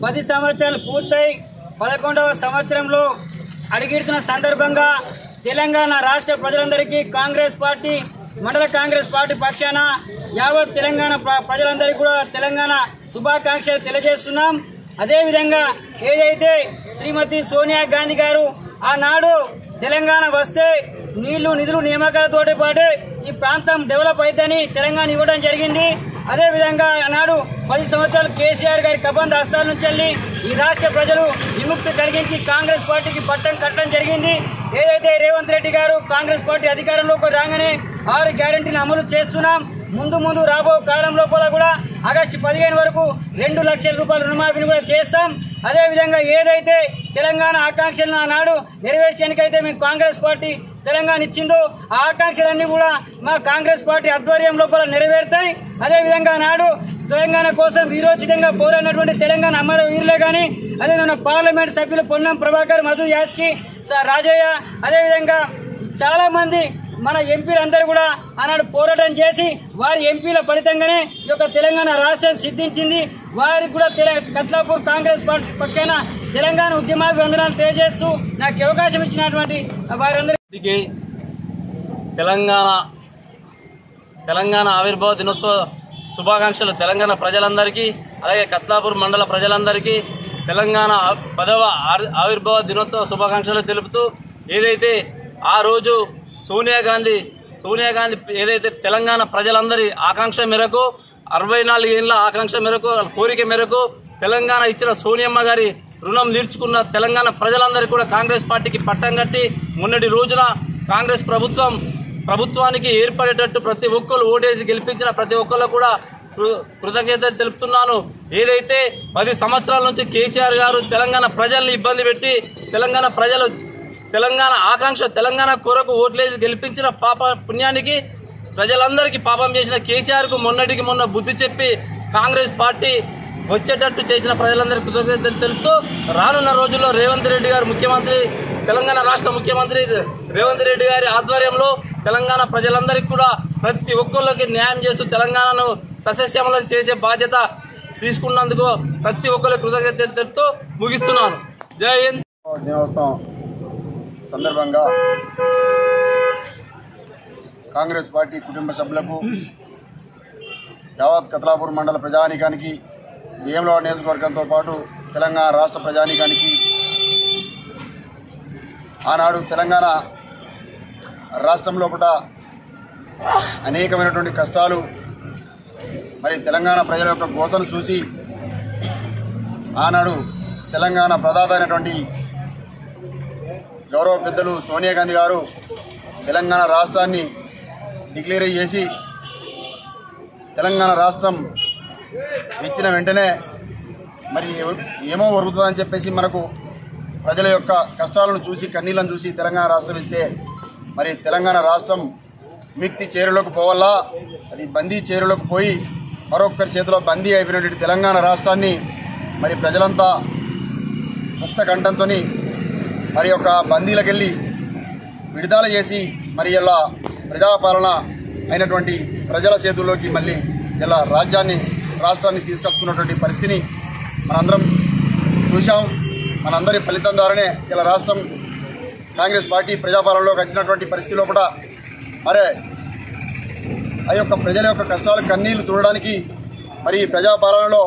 10 సంవత్సరాలు పూర్తయి 11వ సంవత్సరంలో అడుగిడుతున్న సందర్భంగా తెలంగాణ రాష్ట్ర ప్రజలందరికీ కాంగ్రెస్ పార్టీ మండల కాంగ్రెస్ పార్టీ పక్షాన యావత్ తెలంగాణ ప్రజలందరికీ కూడా తెలంగాణ శుభాకాంక్షలు తెలియజేస్తున్నాం। అదేవిధంగా ఏదైతే శ్రీమతి సోనియా గాంధీ గారు ఆనాడు తెలంగాణ వస్తే నీళ్లు నిధులు నియామకాలతో పాటు ఈ ప్రాంతం డెవలప్ అవుతుందని తెలంగాణ ఇవ్వడం జరిగింది। అదేవిధంగా ఆనాడు 10 సంవత్సరాలు కేసీఆర్ గారి కబంధ హస్తాల నుంచి వెళ్ళి ఈ రాష్ట్ర ప్రజలు విముక్తి కలిగించి కాంగ్రెస్ పార్టీకి పట్టం కట్టడం జరిగింది। ఏదైతే రేవంత్ రెడ్డి గారు కాంగ్రెస్ పార్టీ అధికారంలోకి రాగానే 6 గ్యారెంటీని అమలు చేస్తున్నాం। ముందు రాబో కాలం లోపల కూడా ఆగస్టు 15 వరకు 2 లక్షల రూపాయల రుణమాఫీని కూడా చేస్తాం। అదేవిధంగా ఏదైతే తెలంగాణ ఆకాంక్షలను ఆనాడు నెరవేర్చడానికైతే మేము కాంగ్రెస్ పార్టీ తెలంగాణ ఇచ్చిందో ఆ ఆకాంక్షలన్నీ కూడా మా కాంగ్రెస్ పార్టీ ఆధ్వర్యం లోపల నెరవేరుతాయి। అదేవిధంగా నాడు తెలంగాణ కోసం వీరోచితంగా పోరాడినటువంటి తెలంగాణ అమరవీరులే కానీ అదేవిధంగా పార్లమెంట్ సభ్యులు పొన్నం ప్రభాకర్, మధు యాస్కి, రాజయ్య, అదేవిధంగా చాలా మంది మన ఎంపీలందరూ కూడా ఆనాడు పోరాటం చేసి వారి ఎంపీల ఫలితంగానే ఈ యొక్క తెలంగాణ రాష్ట్రం సిద్ధించింది। వారికి కూడా కత్లాపూర్ కాంగ్రెస్ పార్టీ పక్షాన తెలంగాణ ఉద్యమాభివందనాలు తెలియజేస్తూ నాకు అవకాశం ఇచ్చినటువంటి వారందరికీ తెలంగాణ ఆవిర్భావ దినోత్సవ శుభాకాంక్షలు తెలంగాణ ప్రజలందరికీ, అలాగే కత్లాపూర్ మండల ప్రజలందరికీ తెలంగాణ 10వ ఆవిర్భావ దినోత్సవ శుభాకాంక్షలు తెలుపుతూ ఏదైతే ఆ రోజు సోనియా గాంధీ ఏదైతే తెలంగాణ ప్రజలందరి ఆకాంక్ష మేరకు 64 ఏళ్ల ఆకాంక్ష మేరకు కోరిక మేరకు తెలంగాణ ఇచ్చిన సోనియమ్మ గారి రుణం తీర్చుకున్న తెలంగాణ ప్రజలందరికీ కూడా కాంగ్రెస్ పార్టీకి పట్టం కట్టి మొన్నటి రోజున కాంగ్రెస్ ప్రభుత్వానికి ఏర్పడేటట్టు ప్రతి ఒక్కరు ఓటేసి గెలిపించిన ప్రతి ఒక్కరు కూడా కృతజ్ఞతలు తెలుపుతున్నాను। ఏదైతే 10 సంవత్సరాల నుంచి కేసీఆర్ గారు తెలంగాణ ప్రజల్ని ఇబ్బంది పెట్టి తెలంగాణ ఆకాంక్ష తెలంగాణ కొరకు ఓట్లేసి గెలిపించిన పుణ్యానికి ప్రజలందరికీ పాపం చేసిన కేసీఆర్ కు మొన్నటికి మొన్న బుద్ధి చెప్పి కాంగ్రెస్ పార్టీ వచ్చేటట్టు చేసిన ప్రజలందరికీ కృతజ్ఞతలు తెలుపుతూ రానున్న రోజుల్లో రేవంత్ రెడ్డి గారు తెలంగాణ రాష్ట్ర ముఖ్యమంత్రి రేవంత్ రెడ్డి గారి ఆధ్వర్యంలో తెలంగాణ ప్రజలందరికీ కూడా ప్రతి ఒక్కరికి న్యాయం చేస్తూ తెలంగాణను సస్యశ్యామలం చేసే బాధ్యత తీసుకున్నందుకు ప్రతి ఒక్కరికి కృతజ్ఞతలు తెలుపుతూ ముగిస్తున్నాను। జై హింద్। దినోత్సవం సందర్భంగా కాంగ్రెస్ పార్టీ కుటుంబ సభ్యులకు యావత్ కత్లాపూర్ మండల ప్రజానీకానికి వేములవాడ నియోజకవర్గంతో పాటు తెలంగాణ రాష్ట్ర ప్రజానీకానికి ఆనాడు తెలంగాణ రాష్ట్రం లోపల అనేకమైనటువంటి కష్టాలు మరి తెలంగాణ ప్రజల యొక్క గోసను చూసి ఆనాడు తెలంగాణ ప్రదాత అయినటువంటి గౌరవ పెద్దలు సోనియా గాంధీ గారు తెలంగాణ రాష్ట్రాన్ని డిక్లేర్ చేసి తెలంగాణ రాష్ట్రం ఇచ్చిన వెంటనే మరి ఏమో ఒరుగుతుందని చెప్పేసి మనకు ప్రజల యొక్క కష్టాలను చూసి కన్నీళ్లను చూసి తెలంగాణ రాష్ట్రం ఇస్తే మరి తెలంగాణ రాష్ట్రం విముక్తి చేరులోకి పోవాలా, అది బందీ చేరులోకి పోయి మరొకరి చేతిలో బందీ అయిపోయినటువంటి తెలంగాణ రాష్ట్రాన్ని మరి ప్రజలంతా ముక్త కంఠంతో మరి యొక్క బందీలకెళ్ళి విడుదల చేసి మరి ఇలా ప్రజాపాలన అయినటువంటి ప్రజల చేతుల్లోకి మళ్ళీ ఇలా రాష్ట్రాన్ని తీసుకొచ్చుకున్నటువంటి పరిస్థితిని మనందరం చూసాం। మనందరి ఫలితం ద్వారానే ఇలా రాష్ట్రం కాంగ్రెస్ పార్టీ ప్రజాపాలనలోకి వచ్చినటువంటి పరిస్థితిలో కూడా మరి ఆ యొక్క ప్రజల యొక్క కష్టాలు కన్నీళ్లు తుడడానికి మరి ప్రజాపాలనలో